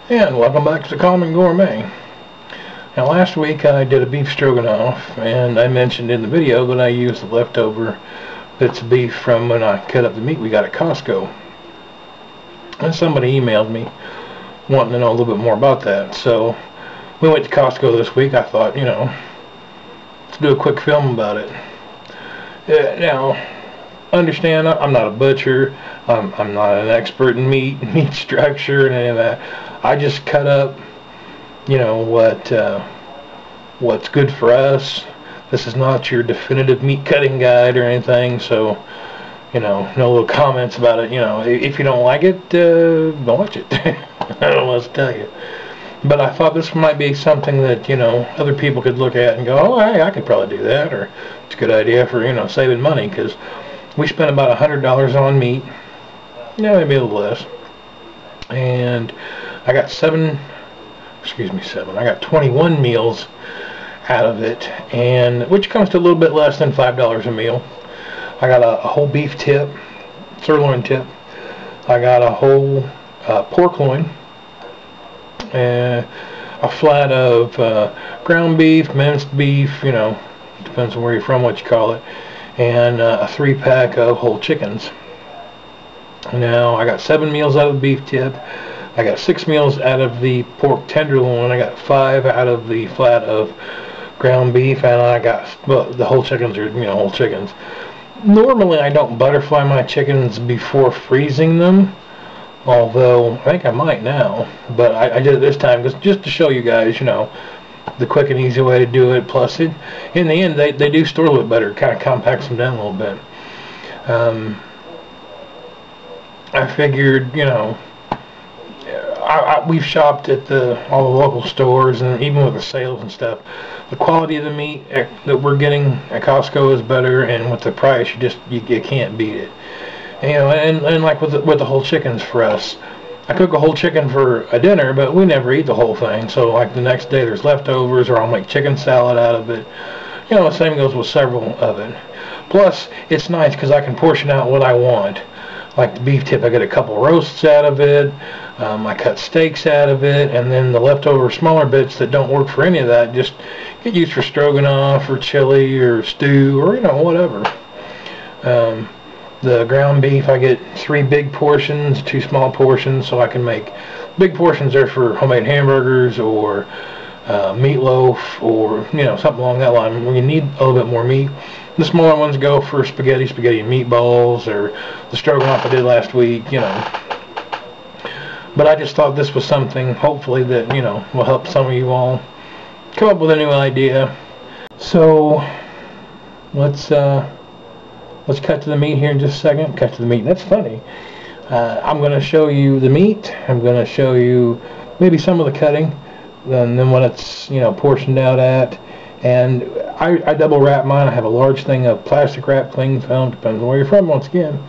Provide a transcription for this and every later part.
And welcome back to the Common Gourmet. Now last week I did a beef stroganoff, and I mentioned in the video that I used the leftover bits of beef from when I cut up the meat we got at Costco. And somebody emailed me wanting to know a little bit more about that. So we went to Costco this week. I thought, let's do a quick film about it. Now, understand, I'm not a butcher. I'm not an expert in meat structure and any of that. I just cut up, what's good for us. This is not your definitive meat cutting guide or anything, so no little comments about it. If you don't like it, don't watch it. I don't know what else to tell you. But I thought this might be something that other people could look at and go, oh, hey, I could probably do that, or it's a good idea for saving money, because we spent about $100 on meat, maybe a little less, and I got 21 meals out of it, and which comes to a little bit less than $5 a meal. I got a whole beef tip, sirloin tip. I got a whole pork loin, a flat of ground beef, minced beef, depends on where you're from, what you call it, and a 3-pack of whole chickens. Now I got 7 meals out of the beef tip. I got 6 meals out of the pork tenderloin. I got 5 out of the flat of ground beef, and I got, well, the whole chickens are whole chickens. Normally I don't butterfly my chickens before freezing them, although I think I might now, but I did it this time just to show you guys the quick and easy way to do it. Plus in the end they do store a little bit better. Kind of compacts them down a little bit. I figured we've shopped at all the local stores, and even with the sales and stuff, the quality of the meat that we're getting at Costco is better, and with the price you can't beat it. And like with the whole chickens for us, I cook a whole chicken for a dinner, but we never eat the whole thing. So like the next day there's leftovers, or I'll make chicken salad out of it. The same goes with several of it. Plus it's nice because I can portion out what I want. Like the beef tip, I get a couple roasts out of it. I cut steaks out of it, and then the leftover smaller bits that don't work for any of that just get used for stroganoff or chili or stew or whatever. The ground beef, I get 3 big portions, 2 small portions, so I can make big portions there for homemade hamburgers or meatloaf or something along that line when you need a little bit more meat. The smaller ones go for spaghetti and meatballs, or the stroganoff I did last week, But I just thought this was something, hopefully, that, will help some of you all come up with a new idea. So, let's cut to the meat here in just a second. Cut to the meat. That's funny. I'm going to show you the meat. I'm going to show you maybe some of the cutting, and then what it's, portioned out at. And I double wrap mine. I have a large thing of plastic wrap, cling film, depends on where you're from, once again.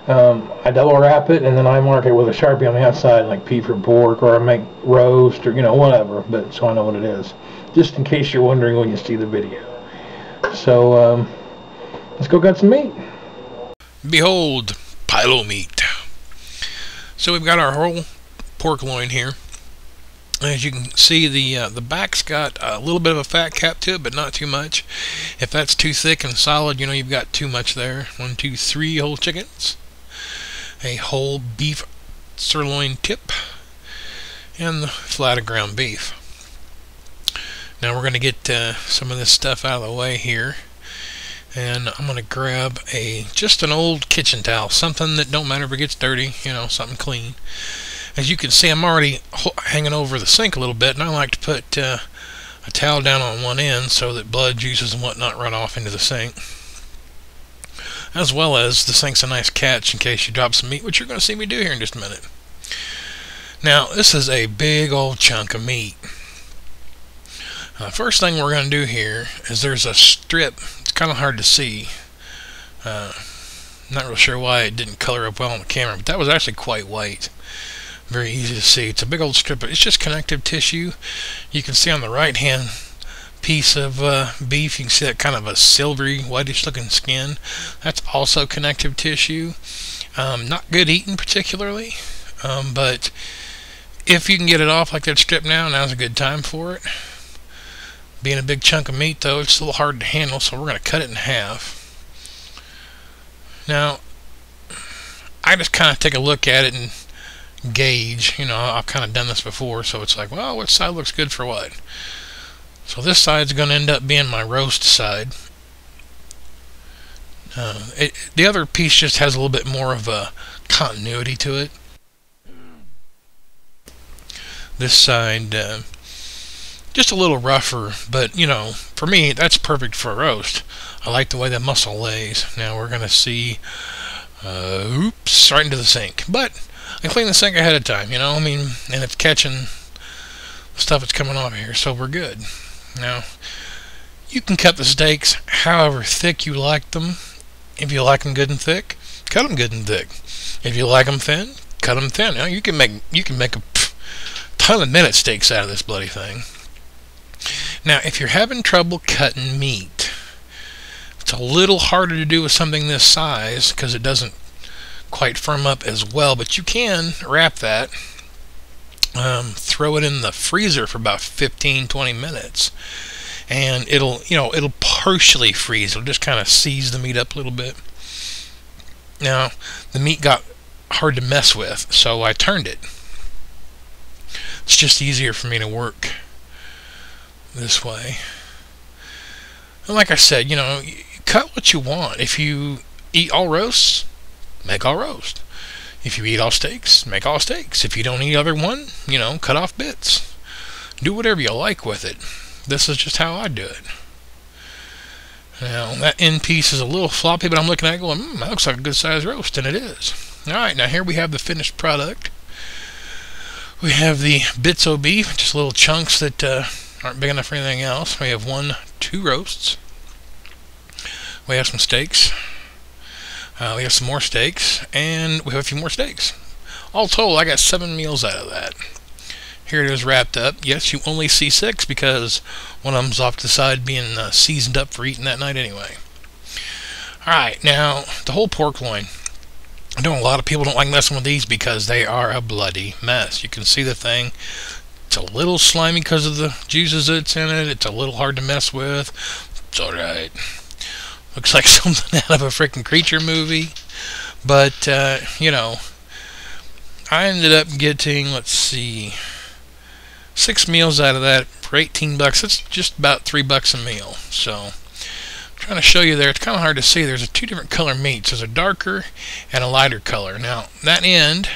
I double wrap it, and then I mark it with a Sharpie on the outside, like P for pork, or I make roast, or whatever, but so I know what it is, just in case you're wondering when you see the video. So let's go cut some meat. Behold, pilo meat. So we've got our whole pork loin here. As you can see, the back's got a little bit of a fat cap to it, but not too much. If that's too thick and solid, you've got too much there. 1, 2, 3 whole chickens, a whole beef sirloin tip, and the flat of ground beef. Now we're going to get some of this stuff out of the way here, and I'm going to grab just an old kitchen towel, something that don't matter if it gets dirty, something clean. As you can see, I'm already hanging over the sink a little bit, and I like to put a towel down on one end so that blood, juices, and whatnot run off into the sink. As well as the sink's a nice catch in case you drop some meat, which you're going to see me do here in just a minute. Now, this is a big old chunk of meat. First thing we're going to do here is there's a strip. It's kind of hard to see. Not real sure why it didn't color up well on the camera, but that was actually quite white. Very easy to see. It's a big old strip, but it's just connective tissue. You can see on the right hand piece of beef, you can see that kind of a silvery, whitish looking skin. That's also connective tissue. Not good eating particularly, but If you can get it off like that strip now, now's a good time for it. Being a big chunk of meat, though, it's a little hard to handle, so we're going to cut it in half. Now, I just kind of take a look at it and gauge. You know, I've kind of done this before, so it's like, well, which side looks good for what? So this side's going to end up being my roast side. The other piece just has a little bit more of a continuity to it. This side, just a little rougher, but you know, for me, that's perfect for a roast. I like the way the muscle lays. Now we're going to see, oops, right into the sink. But I clean the sink ahead of time, you know, I mean, and it's catching the stuff that's coming off of here, so we're good. Now, you can cut the steaks however thick you like them. If you like them good and thick, cut them good and thick. If you like them thin, cut them thin. Now, you can make a ton of minute steaks out of this bloody thing. Now, if you're having trouble cutting meat, it's a little harder to do with something this size because it doesn't quite firm up as well, but you can wrap that, throw it in the freezer for about 15-20 minutes, and it'll partially freeze. It'll just kind of seize the meat up a little bit. Now, the meat got hard to mess with, so I turned it. It's just easier for me to work this way. And like I said, you know, you cut what you want. If you eat all roasts, make all roast. If you eat all steaks, make all steaks. If you don't eat either one, you know, cut off bits. Do whatever you like with it. This is just how I do it. Now, that end piece is a little floppy, but I'm looking at it going, that looks like a good size roast, and it is. Alright, now here we have the finished product. We have the bits of beef, just little chunks that aren't big enough for anything else. We have 2 roasts. We have some steaks. We have some more steaks, and we have a few more steaks. All told, I got 7 meals out of that. Here it is wrapped up. Yes, you only see 6 because one of them's off to the side being seasoned up for eating that night anyway. Alright, now, the whole pork loin. I know a lot of people don't like messing with these because they are a bloody mess. You can see the thing. It's a little slimy because of the juices that's in it. It's a little hard to mess with. It's alright. Looks like something out of a freaking creature movie. But, you know, I ended up getting, let's see, 6 meals out of that for $18. That's just about $3 a meal. So, I'm trying to show you there. It's kind of hard to see. There's 2 different color meats. There's a darker and a lighter color. Now, that end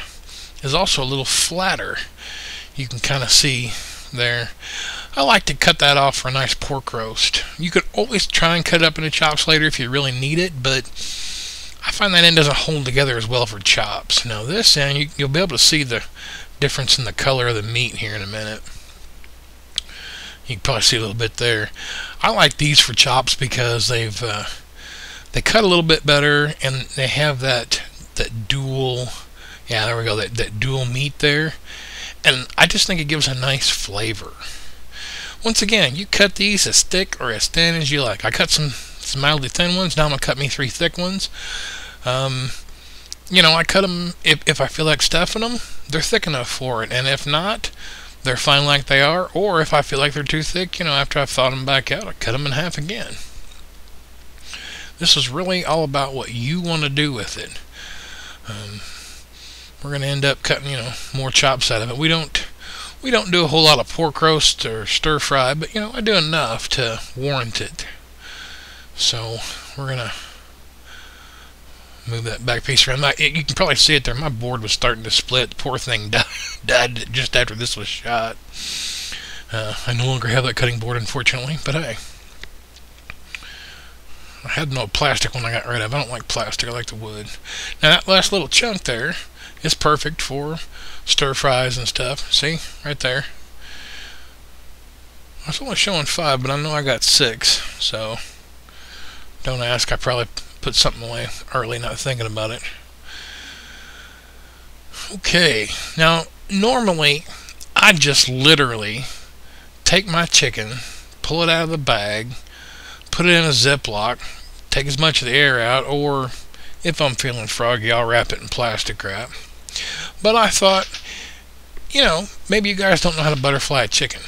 is also a little flatter. You can kind of see there. I like to cut that off for a nice pork roast. You could always try and cut it up into chops later if you really need it, but I find that end doesn't hold together as well for chops. Now this end, you'll be able to see the difference in the color of the meat here in a minute. You can probably see a little bit there. I like these for chops because they cut a little bit better, and they have that dual, yeah, there we go, that dual meat there, and I just think it gives a nice flavor. Once again, you cut these as thick or as thin as you like. I cut some mildly thin ones. Now I'm going to cut me 3 thick ones. You know, I cut them if I feel like stuffing them. They're thick enough for it. And if not, they're fine like they are. Or if I feel like they're too thick, you know, after I've thawed them back out, I cut them in half again. This is really all about what you want to do with it. We're going to end up cutting, you know, more chops out of it. We don't do a whole lot of pork roast or stir fry, but you know, I do enough to warrant it. So we're gonna move that back piece around. You can probably see it there. My board was starting to split. The poor thing died just after this was shot. I no longer have that cutting board, unfortunately, but hey, I had no plastic when I got rid of it. I don't like plastic. I like the wood. Now that last little chunk there is perfect for stir fries and stuff. See? Right there. I was only showing 5, but I know I got 6. So, don't ask. I probably put something away early, not thinking about it. Okay. Now, normally, I just literally take my chicken, pull it out of the bag, put it in a Ziploc, take as much of the air out, or if I'm feeling froggy, I'll wrap it in plastic wrap. But I thought, you know, maybe you guys don't know how to butterfly a chicken,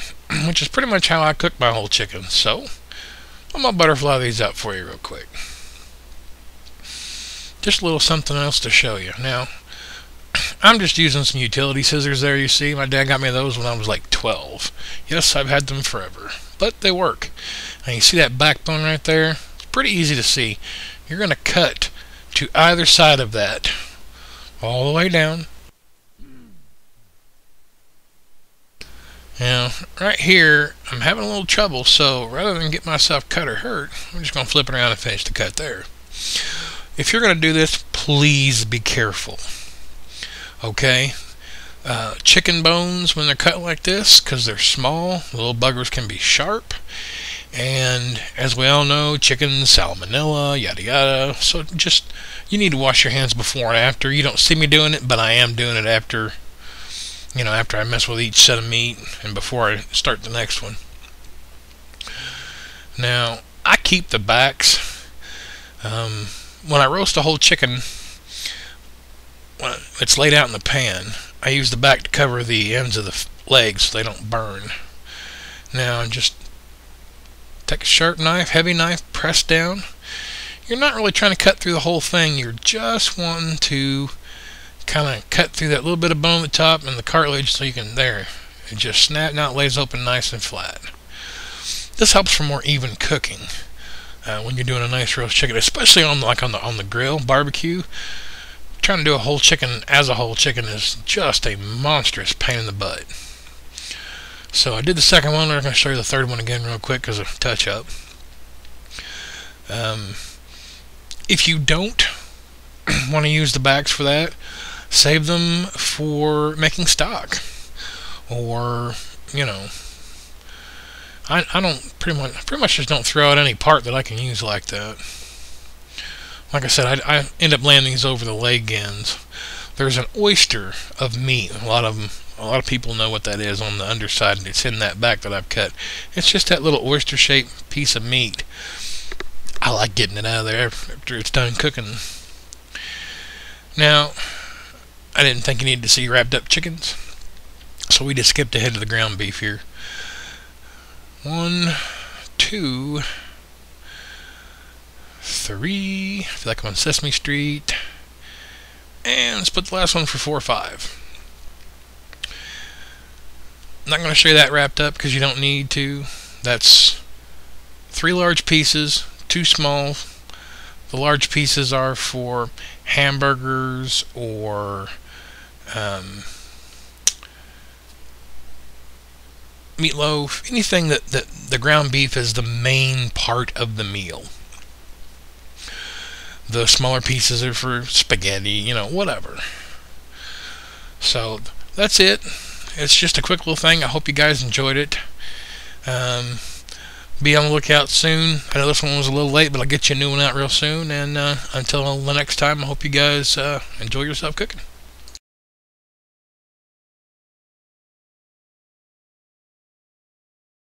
which is pretty much how I cook my whole chicken. So I'm gonna butterfly these up for you real quick. Just a little something else to show you. Now, I'm just using some utility scissors there, you see. My dad got me those when I was like 12. Yes, I've had them forever, but they work. And you see that backbone right there? It's pretty easy to see. You're going to cut to either side of that, all the way down. Now, right here, I'm having a little trouble, so rather than get myself cut or hurt, I'm just going to flip it around and finish the cut there. If you're going to do this, please be careful. Okay? Chicken bones, when they're cut like this, because they're small, the little buggers can be sharp. And as we all know, chicken, salmonella, yada yada. So just, you need to wash your hands before and after. You don't see me doing it, but I am doing it after, you know, after I mess with each set of meat and before I start the next one. Now, I keep the backs. When I roast a whole chicken, when it's laid out in the pan, I use the back to cover the ends of the legs so they don't burn. Now, just take a sharp knife, heavy knife, press down. You're not really trying to cut through the whole thing. You're just wanting to kind of cut through that little bit of bone at the top and the cartilage so you can, there, it just snap, now it lays open nice and flat. This helps for more even cooking. When you're doing a nice roast chicken, especially on the grill, barbecue, trying to do a whole chicken as a whole chicken is just a monstrous pain in the butt. So I did the second one. I'm going to show you the third one again real quick because of touch up. If you don't want to use the backs for that, save them for making stock, or, you know, I don't pretty much just don't throw out any part that I can use like that. Like I said, I end up laying these over the leg ends. There's an oyster of meat. A lot of people know what that is on the underside, and it's in that back that I've cut. It's just that little oyster-shaped piece of meat. I like getting it out of there after it's done cooking. Now, I didn't think you needed to see wrapped up chickens, so we just skipped ahead to the ground beef here. 1, 2, 3. I feel like I'm on Sesame Street. And let's put the last one for 4 or 5. I'm not going to show you that wrapped up because you don't need to. That's 3 large pieces, 2 small. The large pieces are for hamburgers or meatloaf, anything that the ground beef is the main part of the meal. The smaller pieces are for spaghetti, you know, whatever. So that's it. It's just a quick little thing. I hope you guys enjoyed it. Be on the lookout soon. I know this one was a little late, but I'll get you a new one out real soon. And until the next time, I hope you guys enjoy yourself cooking.